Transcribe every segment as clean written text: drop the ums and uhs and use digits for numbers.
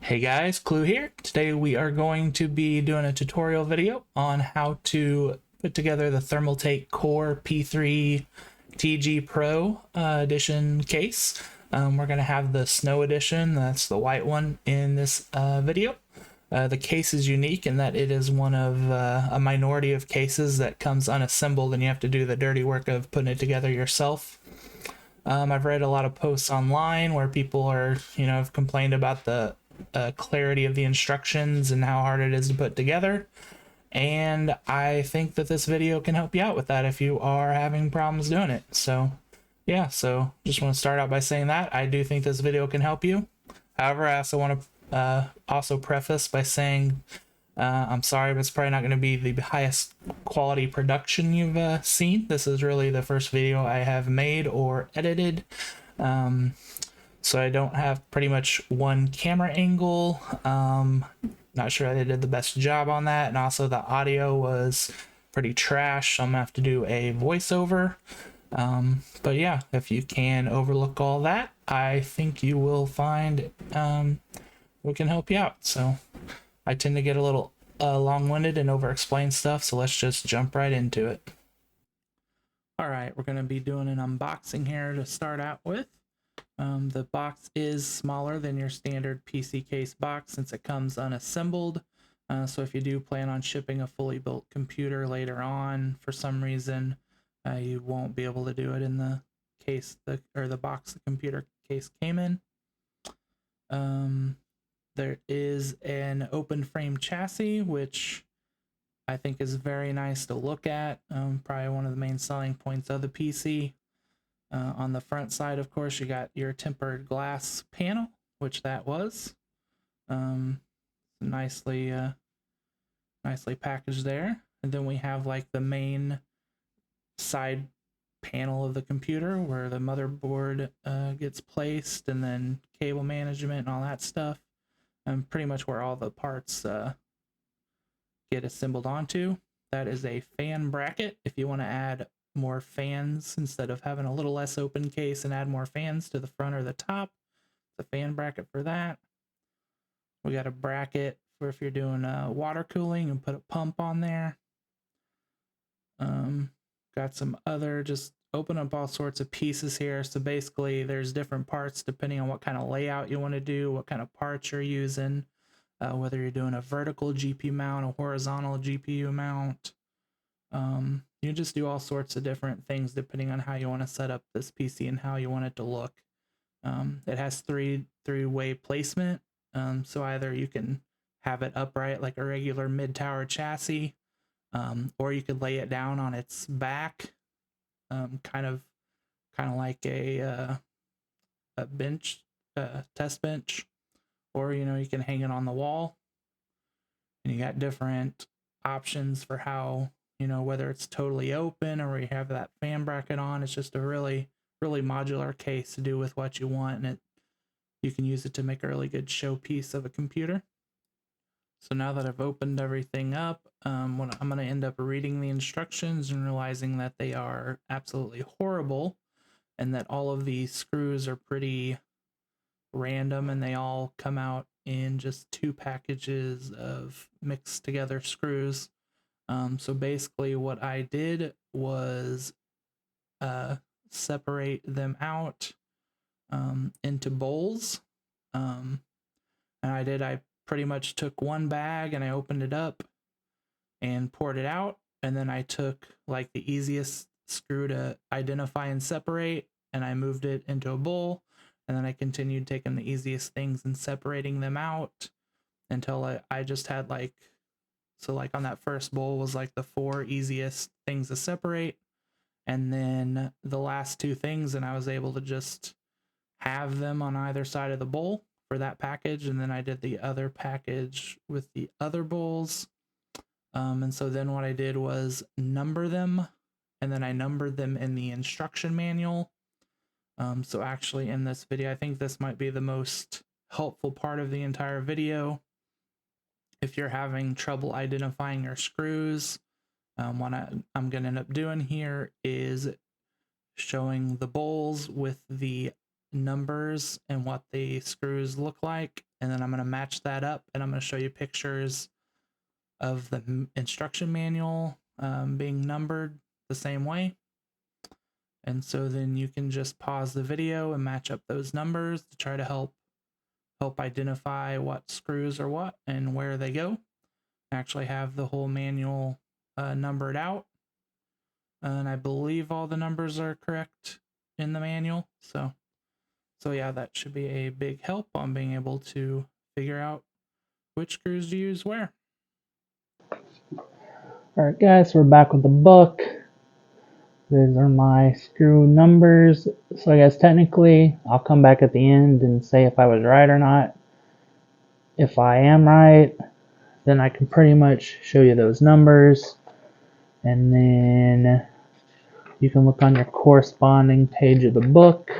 Hey guys, Clue here. Today we are going to be doing a tutorial video on how to put together the Thermaltake Core P3 TG Pro edition case. We're going to have the Snow edition, that's the white one, in this video. The case is unique in that it is one of a minority of cases that comes unassembled and you have to do the dirty work of putting it together yourself. I've read a lot of posts online where people are, have complained about the clarity of the instructions and how hard it is to put together. And I think that this video can help you out with that if you are having problems doing it. So yeah, so just want to start out by saying that I do think this video can help you. However, I also want to also preface by saying I'm sorry, but it's probably not going to be the highest quality production you've seen. This is really the first video I have made or edited. So I don't have pretty much one camera angle. Not sure I did the best job on that. And also the audio was pretty trash. So I'm gonna have to do a voiceover. But yeah, if you can overlook all that, I think you will find we can help you out. So I tend to get a little long-winded and over-explain stuff. So let's just jump right into it. All right, we're gonna be doing an unboxing here to start out with. The box is smaller than your standard PC case box since it comes unassembled. So if you do plan on shipping a fully built computer later on, for some reason, you won't be able to do it in the case or the box the computer case came in. There is an open frame chassis, which I think is very nice to look at. Probably one of the main selling points of the PC. On the front side, of course, you got your tempered glass panel, which that was nicely packaged there. And then we have like the main side panel of the computer where the motherboard gets placed, and then cable management and all that stuff, and pretty much where all the parts get assembled onto. That is a fan bracket if you want to add more fans instead of having a little less open case and add more fans to the front or the top. It's a fan bracket for that. We got a bracket for if you're doing water cooling and put a pump on there. Got some other, just open up all sorts of pieces here. So basically there's different parts depending on what kind of layout you want to do, what kind of parts you're using, whether you're doing a vertical GPU mount, a horizontal GPU mount. You just do all sorts of different things depending on how you want to set up this PC and how you want it to look. It has three-way placement, so either you can have it upright like a regular mid-tower chassis, or you could lay it down on its back, kind of like a bench, test bench, or you can hang it on the wall. And you got different options for how, whether it's totally open or you have that fan bracket on. It's just a really modular case to do with what you want, and you can use it to make a really good showpiece of a computer. So now that I've opened everything up, I'm going to end up reading the instructions and realizing that they are absolutely horrible, and that all of these screws are pretty random, and they all come out in just 2 packages of mixed together screws. So basically what I did was separate them out into bowls. And I pretty much took one bag and I opened it up and poured it out. And then I took like the easiest screw to identify and separate, and I moved it into a bowl. And then I continued taking the easiest things and separating them out until I just had so on that first bowl was like the 4 easiest things to separate, and then the last 2 things, and I was able to just have them on either side of the bowl for that package. And then I did the other package with the other bowls. And so then what I did was number them, and then I numbered them in the instruction manual. So actually in this video, I think this might be the most helpful part of the entire video. If you're having trouble identifying your screws, what I'm going to end up doing here is showing the bowls with the numbers and what the screws look like, and then I'm going to match that up, and I'm going to show you pictures of the instruction manual being numbered the same way. And so then you can just pause the video and match up those numbers to try to help identify what screws are what and where they go. I actually have the whole manual numbered out, and I believe all the numbers are correct in the manual. So yeah, that should be a big help on being able to figure out which screws to use where. Alright guys, we're back with the book. These are my screw numbers. So I guess technically I'll come back at the end and say if I was right or not. If I am right, then I can pretty much show you those numbers, and then you can look on your corresponding page of the book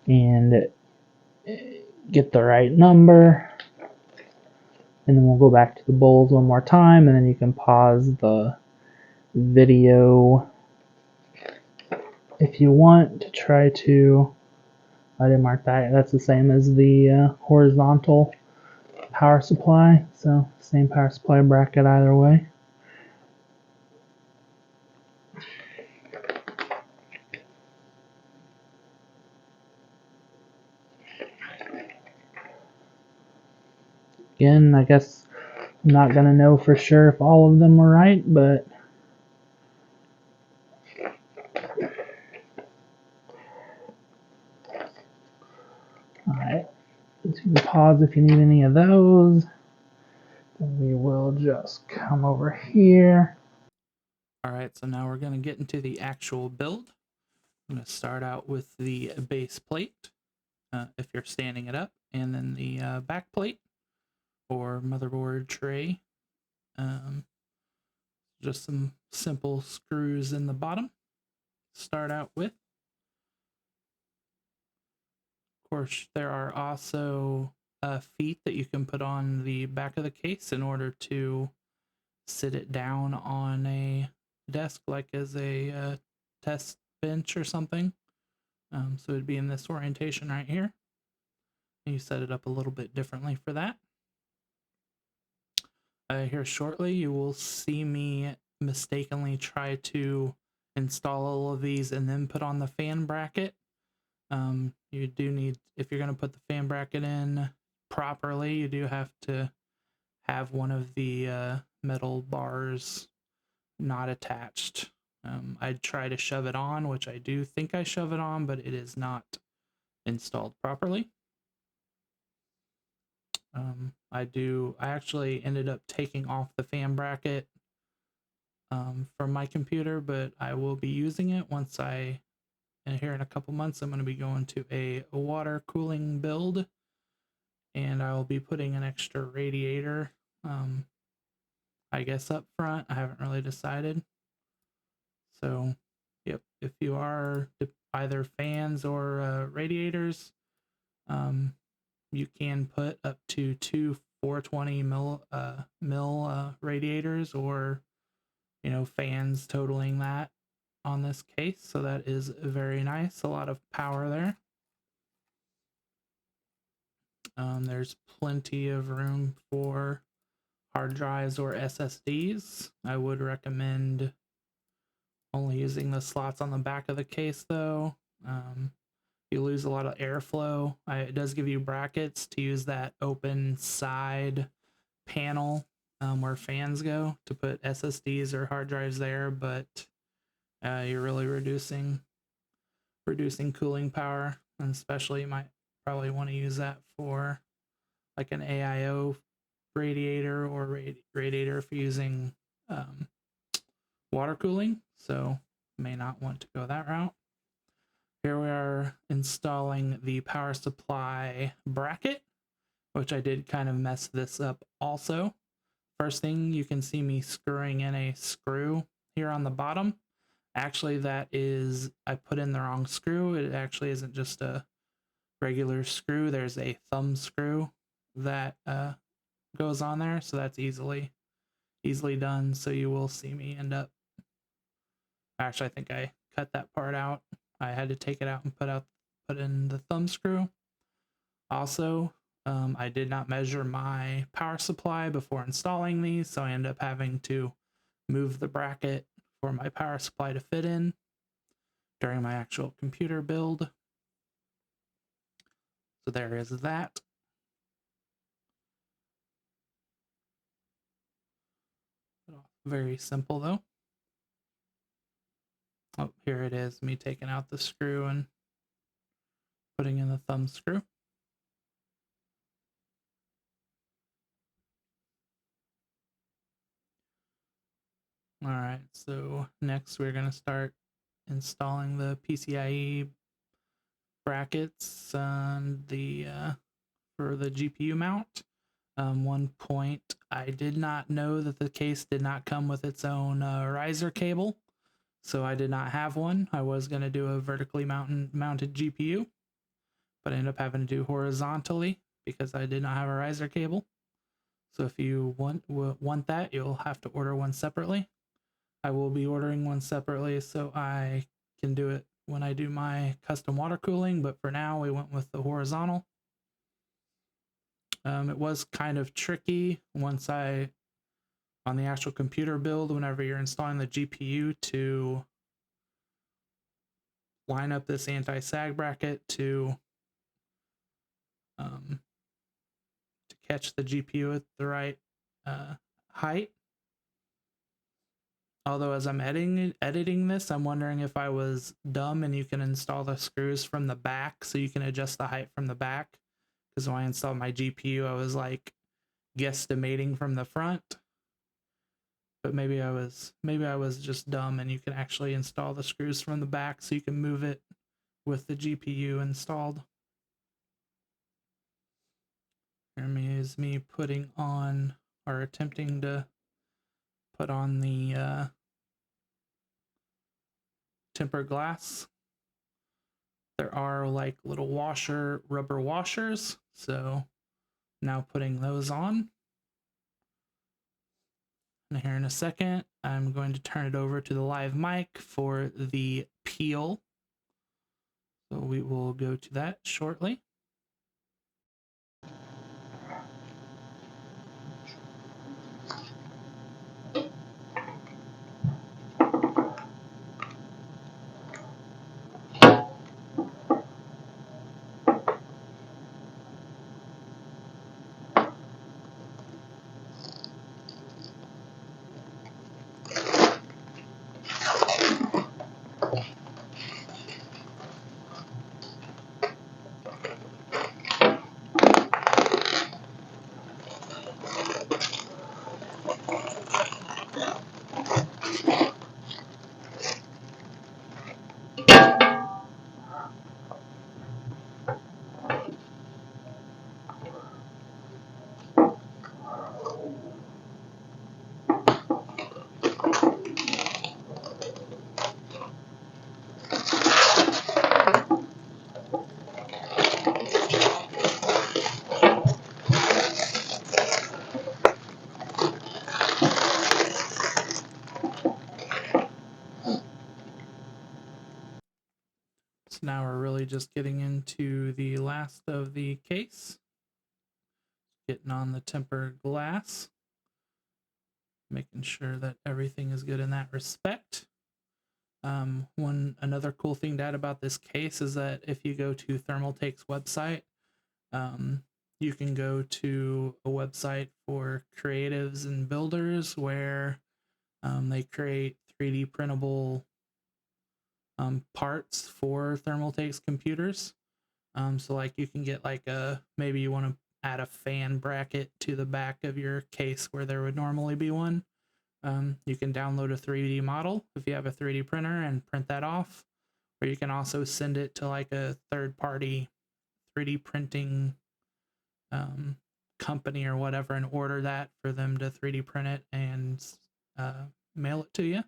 and get the right number. And then we'll go back to the bowls one more time, and then you can pause the video if you want to try to. I didn't mark that. That's the same as the horizontal power supply, so same power supply bracket either way. Again, I guess I'm not gonna know for sure if all of them were right, but alright, you can pause if you need any of those. And we will just come over here. Alright, so now we're going to get into the actual build. I'm going to start out with the base plate, if you're standing it up, and then the back plate or motherboard tray. Just some simple screws in the bottom to start out with. Of course, there are also feet that you can put on the back of the case in order to sit it down on a desk, like as a test bench or something. So it'd be in this orientation right here. And you set it up a little bit differently for that. Here shortly, you will see me mistakenly try to install all of these and then put on the fan bracket. You do need, if you're going to put the fan bracket in properly, you do have to have one of the metal bars not attached. I'd try to shove it on, which I do think I shove it on, but it is not installed properly. I actually ended up taking off the fan bracket from my computer, but I will be using it once and here in a couple months, I'm going to be going to a water cooling build, and I'll be putting an extra radiator, I guess, up front. I haven't really decided. So, yep, if you are either fans or radiators, you can put up to two 420 mil radiators, or fans totaling that on this case. So that is very nice. A lot of power there. There's plenty of room for hard drives or SSDs. I would recommend only using the slots on the back of the case, though. You lose a lot of airflow. It does give you brackets to use that open side panel where fans go to put SSDs or hard drives there, but you're really reducing cooling power, and especially you might probably want to use that for like an AIO radiator or radiator if you're using water cooling, so may not want to go that route. Here we are installing the power supply bracket, which I did kind of mess this up also. First thing, you can see me screwing in a screw here on the bottom. Actually, that is, I put in the wrong screw. It actually isn't just a regular screw. There's a thumb screw that goes on there, so that's easily done. So you will see me end up, actually I think I cut that part out. I had to take it out and put in the thumb screw. Also, I did not measure my power supply before installing these, so I ended up having to move the bracket for my power supply to fit in during my actual computer build. So there is that. Very simple though. Oh, here it is, me taking out the screw and putting in the thumb screw. All right, so next we're going to start installing the PCIe brackets on the for the GPU mount. One point, I did not know that the case did not come with its own riser cable, so I did not have one. I was going to do a vertically mounted GPU, but I ended up having to do horizontally because I did not have a riser cable. So if you want that, you'll have to order one separately. I will be ordering one separately so I can do it when I do my custom water cooling, but for now we went with the horizontal. It was kind of tricky once on the actual computer build, whenever you're installing the GPU, to line up this anti-sag bracket to catch the GPU at the right height. Although as I'm editing this, I'm wondering if I was dumb and you can install the screws from the back so you can adjust the height from the back. Because when I installed my GPU, I was like guesstimating from the front. But maybe I was just dumb and you can actually install the screws from the back so you can move it with the GPU installed. Here is me putting on, or attempting to put on the tempered glass. There are like little rubber washers, so now putting those on. And here in a second, I'm going to turn it over to the live mic for the peel. So we will go to that shortly. So now we're really just getting into the last of the case. Getting on the tempered glass. Making sure that everything is good in that respect. Another cool thing to add about this case is that if you go to Thermaltake's website, you can go to a website for creatives and builders where they create 3D printable parts for Thermaltake's computers. So like you can get like maybe you want to add a fan bracket to the back of your case where there would normally be one. You can download a 3D model if you have a 3D printer and print that off, or you can also send it to like a third-party 3D printing company or whatever and order that for them to 3D print it and mail it to you.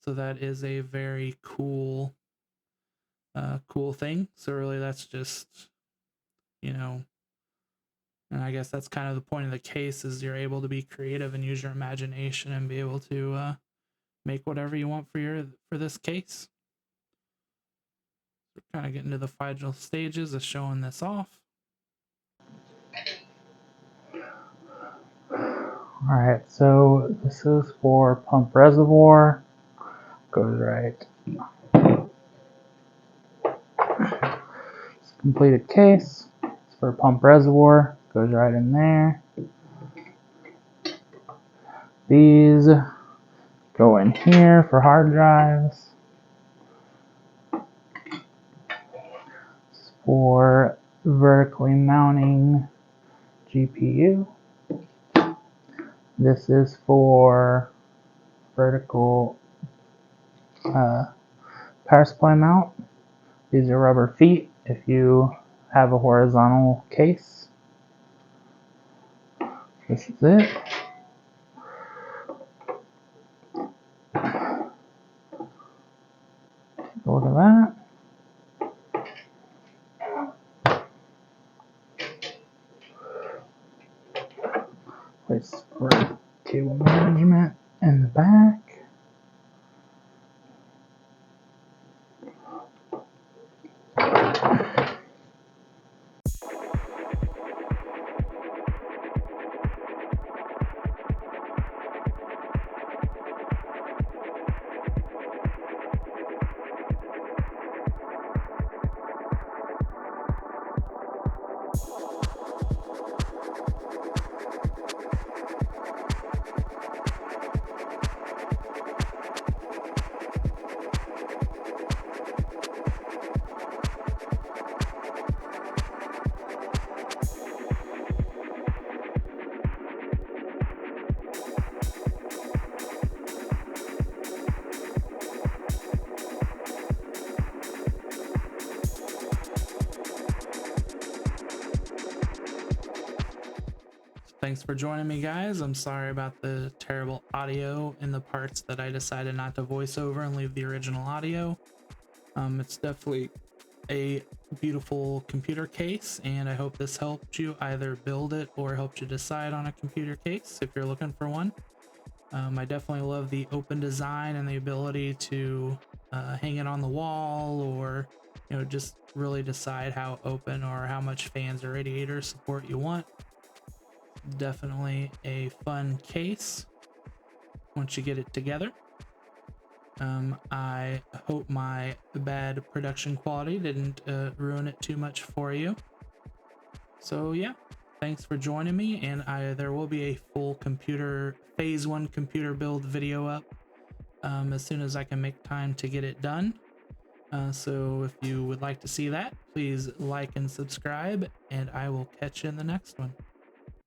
So that is a very cool thing. So really that's just, and I guess that's kind of the point of the case, is you're able to be creative and use your imagination and be able to make whatever you want for this case. We're kind of getting to the final stages of showing this off. Alright, so this is for pump reservoir. Goes right. It's completed case. It's for pump reservoir. Goes right in there. These go in here for hard drives. It's for vertically mounting GPU. This is for vertical power supply mount. These are rubber feet if you have a horizontal case. This is it. Take a look at that. Place for cable management in the back. Thanks for joining me, guys. I'm sorry about the terrible audio in the parts that I decided not to voice over and leave the original audio. It's definitely a beautiful computer case, and I hope this helped you either build it or helped you decide on a computer case if you're looking for one. I definitely love the open design and the ability to hang it on the wall, or just really decide how open or how much fans or radiator support you want. Definitely a fun case once you get it together. I hope my bad production quality didn't ruin it too much for you. So yeah, thanks for joining me, and there will be a full phase 1 computer build video up as soon as I can make time to get it done. So if you would like to see that, please like and subscribe, and I will catch you in the next one.